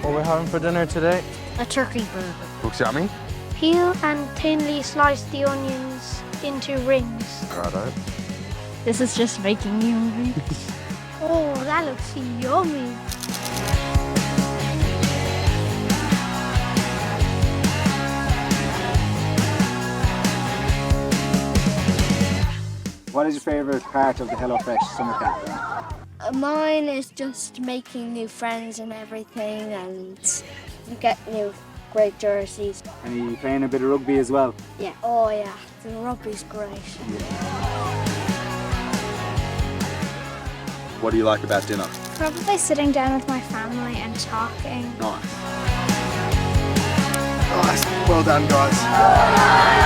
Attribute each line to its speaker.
Speaker 1: What are we having for dinner today?
Speaker 2: A turkey burger.
Speaker 3: Looks yummy.
Speaker 4: Peel and thinly slice the onions into rings.
Speaker 3: Righto.
Speaker 2: This is just making me hungry.
Speaker 4: Oh, that looks yummy.
Speaker 5: What is your favourite part of the HelloFresh summer camp?
Speaker 6: Mine is just making new friends and everything, and you get new great jerseys.
Speaker 5: And are you playing a bit of rugby as well?
Speaker 6: Yeah. Oh yeah, the rugby's great.
Speaker 3: What do you like about dinner?
Speaker 4: Probably sitting down with my family and talking.
Speaker 3: Nice. Nice. Well done, guys.